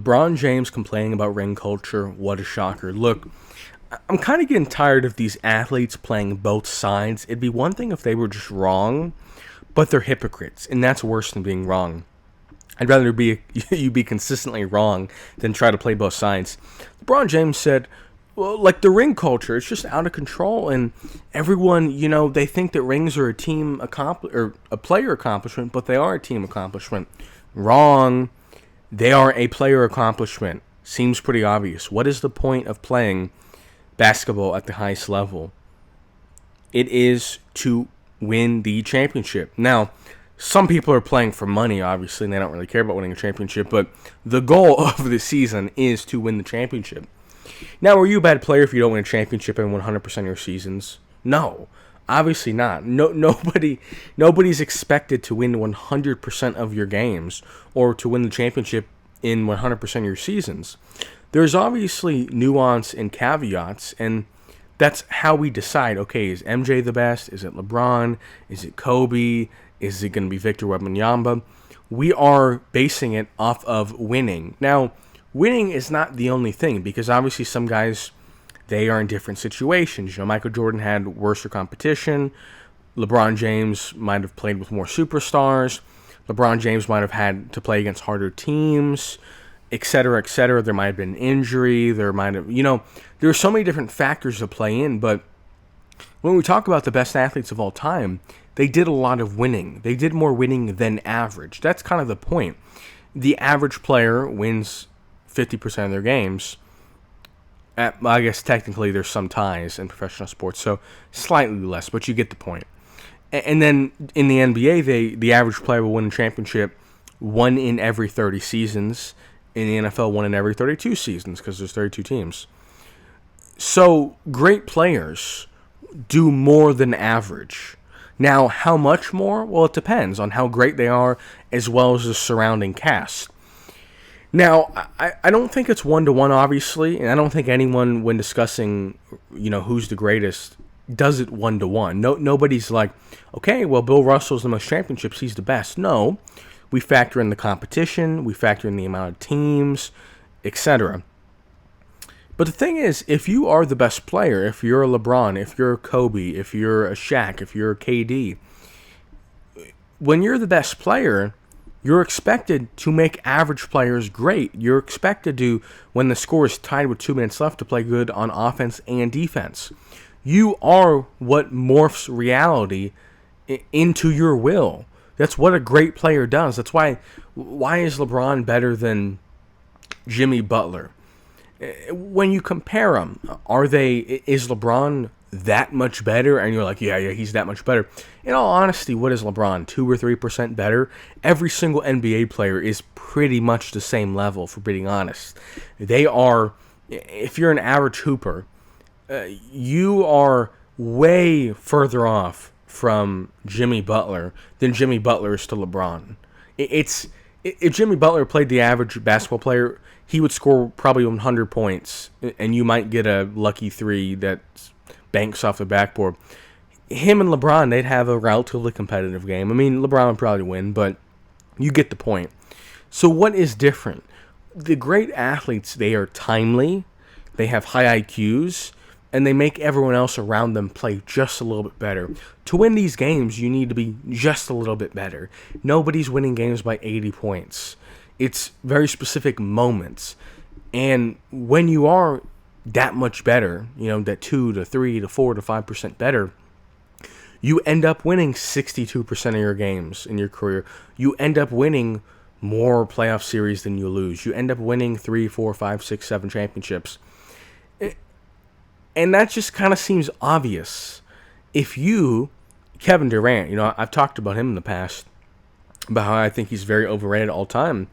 LeBron James complaining about ring culture. What a shocker. Look, I'm kind of getting tired of these athletes playing both sides. It'd be one thing if they were just wrong, but they're hypocrites, and that's worse than being wrong. I'd rather be you be consistently wrong than try to play both sides. LeBron James said, well, like the ring culture, it's just out of control, and everyone, they think that rings are or a player accomplishment, but they are a team accomplishment. Wrong. They are a player accomplishment. Seems pretty obvious. What is the point of playing basketball at the highest level? It is to win the championship. Now, some people are playing for money, obviously, and they don't really care about winning a championship, but the goal of the season is to win the championship. Now, are you a bad player if you don't win a championship in 100% of your seasons? No, obviously not. Nobody's expected to win 100% of your games or to win the championship in 100% of your seasons. There's obviously nuance and caveats, and that's how we decide, okay, is MJ the best? Is it LeBron? Is it Kobe? Is it going to be Victor Wembanyama? We are basing it off of winning. Now, winning is not the only thing, because obviously some guys, they are in different situations. Michael Jordan had worse competition. LeBron James might have played with more superstars. LeBron James might have had to play against harder teams, etc., etc. There might have been injury. There are so many different factors to play in, but when we talk about the best athletes of all time, they did a lot of winning. They did more winning than average. That's kind of the point. The average player wins 50% of their games. I guess technically there's some ties in professional sports, so slightly less, but you get the point. And then in the NBA, the average player will win a championship 1 in every 30 seasons. In the NFL, 1 in every 32 seasons, because there's 32 teams. So great players do more than average. Now, how much more? Well, it depends on how great they are, as well as the surrounding cast. Now, I don't think it's 1-to-1, obviously, and I don't think anyone, when discussing, who's the greatest, does it 1-to-1. Nobody's like, okay, well, Bill Russell's the most championships, he's the best. No, we factor in the competition, we factor in the amount of teams, etc. But the thing is, if you are the best player, if you're a LeBron, if you're a Kobe, if you're a Shaq, if you're a KD, when you're the best player, you're expected to make average players great. You're expected to, when the score is tied with 2 minutes left, to play good on offense and defense. You are what morphs reality into your will. That's what a great player does. That's why is LeBron better than Jimmy Butler? When you compare them, is LeBron that much better? And you're like, yeah, he's that much better. In all honesty, what is LeBron? 2 or 3% better? Every single NBA player is pretty much the same level, for being honest. They are, if you're an average hooper, you are way further off from Jimmy Butler than Jimmy Butler is to LeBron. If Jimmy Butler played the average basketball player, he would score probably 100 points, and you might get a lucky 3 that banks off the backboard. Him and LeBron, they'd have a relatively competitive game. I mean, LeBron would probably win, but you get the point. So what is different? The great athletes, they are timely, they have high IQs, and they make everyone else around them play just a little bit better. To win these games, you need to be just a little bit better. Nobody's winning games by 80 points. It's very specific moments. And when you are that much better, that 2 to 3 to 4 to 5% better, you end up winning 62% of your games in your career. You end up winning more playoff series than you lose. You end up winning 3, 4, 5, 6, 7 championships. And that just kind of seems obvious. If Kevin Durant, I've talked about him in the past, about how I think he's very overrated all time.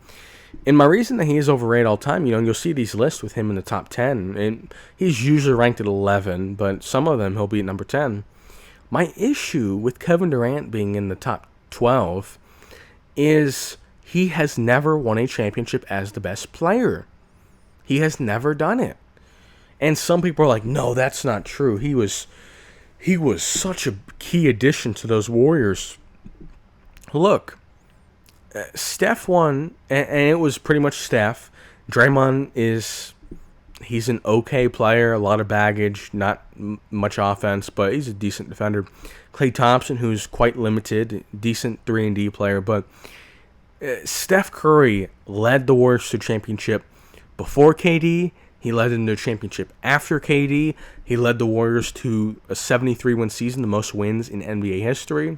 And my reason that he is overrated all time, you'll see these lists with him in the top 10, and he's usually ranked at 11, but some of them he'll be at number 10. My issue with Kevin Durant being in the top 12 is he has never won a championship as the best player. He has never done it. And some people are like, no, that's not true. He was such a key addition to those Warriors. Look, Steph won, and it was pretty much Steph. Draymond he's an okay player, a lot of baggage, not much offense, but he's a decent defender. Klay Thompson, who's quite limited, decent 3-and-D player, but Steph Curry led the Warriors to championship before KD. He led them to a championship after KD. He led the Warriors to a 73-win season, the most wins in NBA history.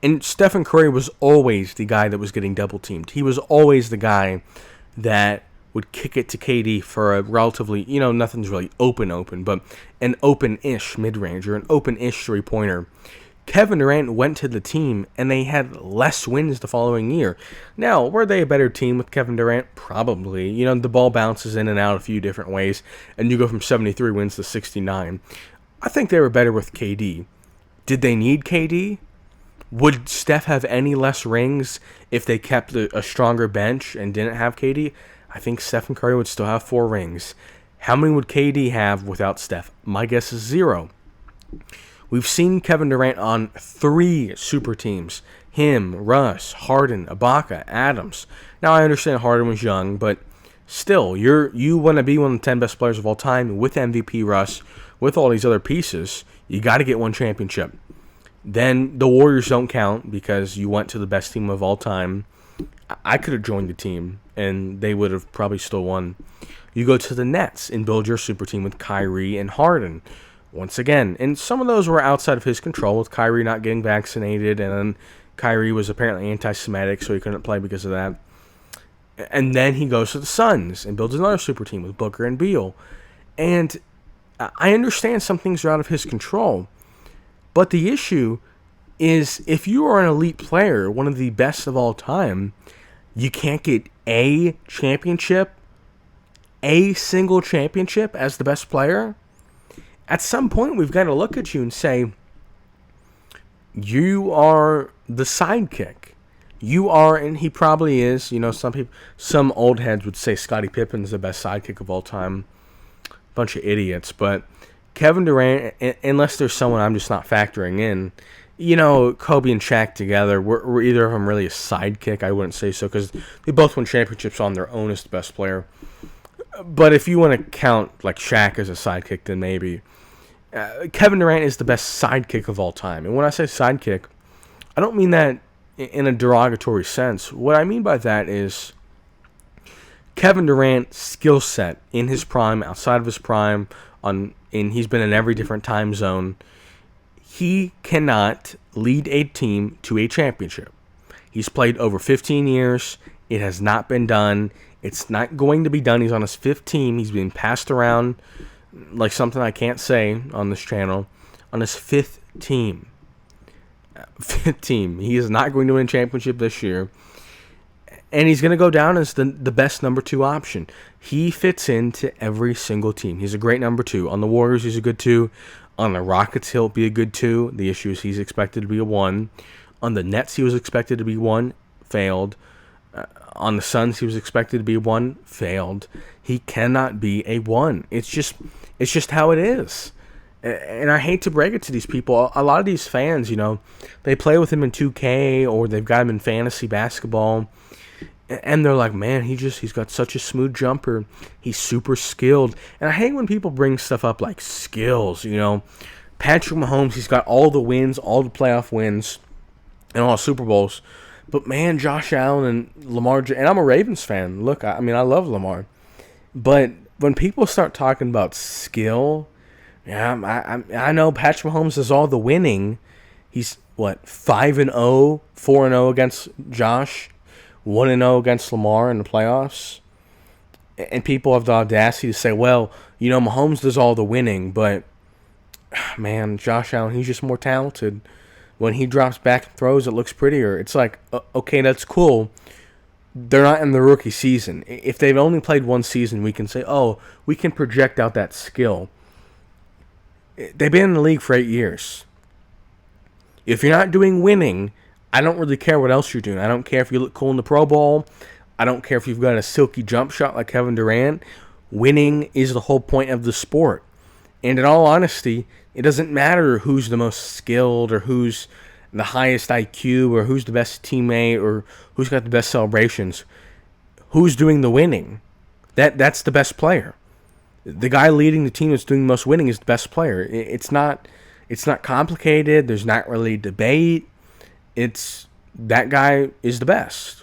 And Stephen Curry was always the guy that was getting double-teamed. He was always the guy that would kick it to KD for a relatively, nothing's really open, but an open-ish mid-range or an open-ish three-pointer. Kevin Durant went to the team, and they had less wins the following year. Now, were they a better team with Kevin Durant? Probably. The ball bounces in and out a few different ways, and you go from 73 wins to 69. I think they were better with KD. Did they need KD? Would Steph have any less rings if they kept a stronger bench and didn't have KD? I think Stephen Curry would still have 4 rings. How many would KD have without Steph? My guess is 0. We've seen Kevin Durant on 3 super teams. Him, Russ, Harden, Ibaka, Adams. Now, I understand Harden was young, but still, you want to be one of the 10 best players of all time with MVP Russ, with all these other pieces. You got to get one championship. Then the Warriors don't count because you went to the best team of all time. I could have joined the team, and they would have probably still won. You go to the Nets and build your super team with Kyrie and Harden. Once again, and some of those were outside of his control, with Kyrie not getting vaccinated, and then Kyrie was apparently anti-Semitic, so he couldn't play because of that. And then he goes to the Suns and builds another super team with Booker and Beal. And I understand some things are out of his control, but the issue is if you are an elite player, one of the best of all time, you can't get a championship, a single championship as the best player. At some point, we've got to look at you and say, you are the sidekick. You are, and he probably is. Some old heads would say Scottie Pippen's the best sidekick of all time. Bunch of idiots. But Kevin Durant, unless there's someone I'm just not factoring in, Kobe and Shaq together, were either of them really a sidekick? I wouldn't say so, because they both won championships on their own as the best player. But if you want to count like Shaq as a sidekick, then maybe. Kevin Durant is the best sidekick of all time. And when I say sidekick, I don't mean that in a derogatory sense. What I mean by that is Kevin Durant's skill set in his prime, outside of his prime, and he's been in every different time zone. He cannot lead a team to a championship. He's played over 15 years. It has not been done. It's not going to be done. He's on his 5th team. He's being passed around like something I can't say on this channel. On his 5th team. 5th team. He is not going to win a championship this year. And he's going to go down as the best number 2 option. He fits into every single team. He's a great number 2. On the Warriors, he's a good 2. On the Rockets, he'll be a good 2. The issue is he's expected to be a 1. On the Nets, he was expected to be 1. Failed. On the Suns, he was expected to be 1. Failed. He cannot be a 1. It's just how it is. And I hate to break it to these people. A lot of these fans, they play with him in 2K or they've got him in fantasy basketball. And they're like, man, he's got such a smooth jumper. He's super skilled. And I hate when people bring stuff up like skills, Patrick Mahomes, he's got all the wins, all the playoff wins, and all the Super Bowls. But man, Josh Allen and Lamar, and I'm a Ravens fan. Look, I love Lamar. But when people start talking about skill, I know Patrick Mahomes does all the winning. He's, 5-0, 4-0 against Josh, 1-0 against Lamar in the playoffs. And people have the audacity to say, well, Mahomes does all the winning, but, man, Josh Allen, he's just more talented. When he drops back and throws, it looks prettier. It's like, okay, that's cool. They're not in the rookie season. If they've only played one season, we can say, we can project out that skill. They've been in the league for 8 years. If you're not doing winning, I don't really care what else you're doing. I don't care if you look cool in the Pro Bowl. I don't care if you've got a silky jump shot like Kevin Durant. Winning is the whole point of the sport. And in all honesty, it doesn't matter who's the most skilled or who's the highest IQ or who's the best teammate or who's got the best celebrations. who's doing the winning. That's the best player. The guy leading the team that's doing the most winning is the best player. It's not complicated. There's not really debate. It's that guy is the best.